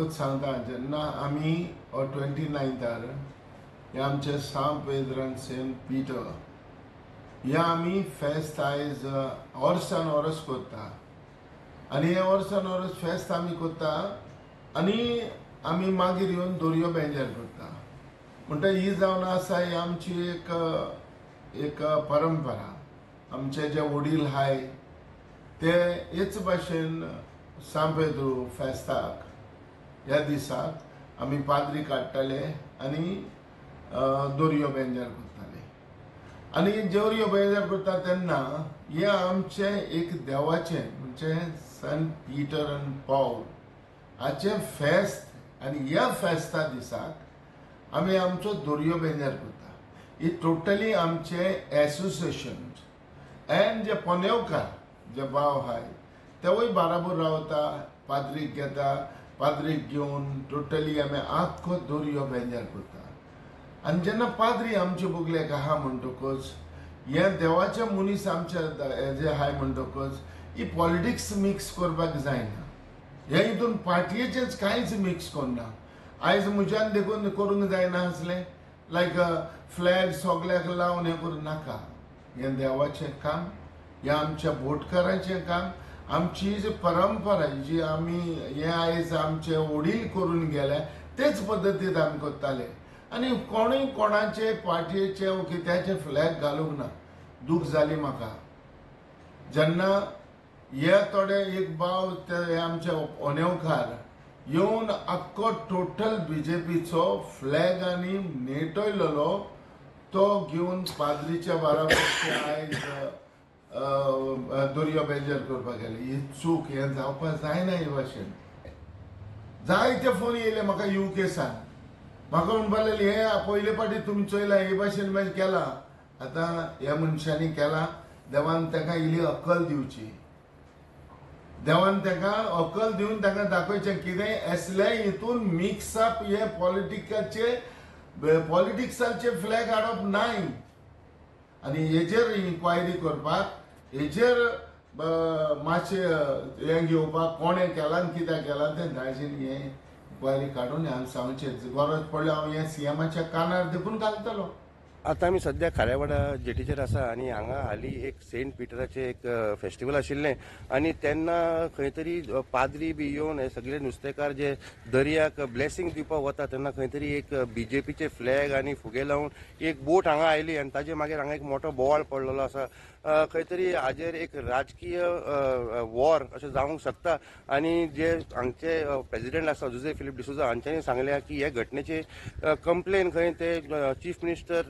एकूच सांगता जेन्ना आमी 29 हे आमचे सांत पेद्र आनी सेंट पिटर हे आमी फेस्त आयज वर्सान वर्स करता आनी हे वर्सान वर्स फेस्त आमी करता आनी आमी मागीर येवन दर्यो बेंजार करता म्हणटा ही जावन आसा ही आमची एक परंपरा आमचे जे वडील हाय ते हेच भाशेन सांत पेद्रू फेस्ताक ह्या दिसाक आमी पाद्री काडटाले आनी दर्यो बेंजार करताले आनी दर्यो बेंजार करता तेन्ना हे आमचे एक देवाचे म्हणजे सेंट पीटर आनी पॉल हाचे फेस्त आनी ह्या फेस्ता दिसाक आमी आमचो दर्यो बेंजार करता ही टोटली आमचे एसोसिएशन एंड जे पोनेवकार जे भाव हाय तेवूय बाराबर रावता पाद्रीक घेता पाद्रीक घेवन टोटली आमी आख्खो दर्यो बेंजार करता आनी जेन्ना पाद्री आमचे बोगल्याक आहा म्हणटकच हे देवाचे मनीस आमचे जे हाय म्हणटकच ही पॉलिटिक्स मिक्स करपाक जायना हे हितून पार्टयेचेच कांयच मिक्स करना आयज म्हज्यान देखून करूंक जायना आसलें लायक फ्लॅग सगल्याक लावन हें करूं नाका हें देवाचें काम हें आमच्या बोटकारांचें काम आमची जी परंपरा जी आमी हे आयज आमचे वडील करून गेले तेच पद्दतीन आमी करताले आनी कोणूय कोणाचे पार्टयेचे वा कित्याचे फ्लॅग घालूंक ना दूख जाली म्हाका जेन्ना हे थोडे एक भाव ते आमचे ओनेवकार येवन आख्खो टोटल बीजेपीचो फ्लॅग आनी नेटयलो तो घेवन पाद्रीच्या बाराबर आयज दर्यो बेंजार करपाक गेले ही चूक हें जावपाक जायना हे भाशेन जायते फोन येयले म्हाका यूकेसान म्हाका म्हणपाक लागले हे पयले फावटी तुमी चोयला हे भाशेन मॅच केला आतां ह्या मनशांनी केला देवान ताका इल्ली अक्कल दिवची देवान ताका अक्कल दिवन ताका दाखोवचें कितें असले हितून मिक्सअप हे पॉलिटिक्साचे फ्लॅग हाडप नाय आनी हेजेर इन्क्वायरी करपाक हेजेर मातशें हें घेवपाक कोणें केलां आनी कित्याक केलां तें दायजीन हें इन्क्वायरी काडून हांवें सांगचें गरज पडल्यार हांव हें सीएमाच्या कानार देखून घालतलो आता आमी सध्या खाऱ्यावाडा जेटीचेर आसा आनी हांगा हालीं एक सेंट पिटराचें एक फेस्टिवल आशिल्लें आनी तेन्ना खंय तरी पाद्री बी येवन हे सगळे नुस्तेकार जे दर्याक ब्लेसिंग दिवपाक वता तेन्ना खंय तरी एक बीजेपीचे फ्लॅग आनी फुगे लावन एक बोट हांगा आयली आनी ताजे मागीर हांगा एक मोठो बोवाळ पडलेलो आसा खंय तरी हाजेर एक राजकीय वॉर अशें जावंक शकता आनी जे हांगचे प्रेसिडेंट आसा जुजे फिलीप डिसोजा हांच्यांनी सांगल्या की हे घटनेची कंप्लेन खंय ते चीफ मिनिस्टर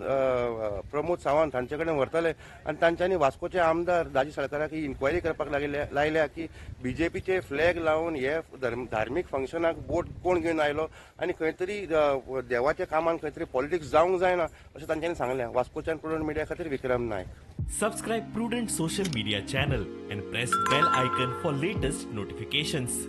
प्रमोद सावंत हांचे कडेन व्हरतले आनी तांच्यांनी वास्कोचे आमदार दाजी साळकाराक ही इन्क्वायरी करपाक लायल्या की बीजेपीचे फ्लॅग लावन हे धार्मीक फंक्शनाक बोट कोण घेवन आयलो आनी खंय तरी देवाच्या कामान खंय तरी पॉलिटिक्स जावंक जायना अशें तांच्यांनी सांगलें वास्कोच्यान प्रुडंट मिडिया खातीर विक्रम नायक Subscribe Prudent social media channel and press bell icon for latest notifications.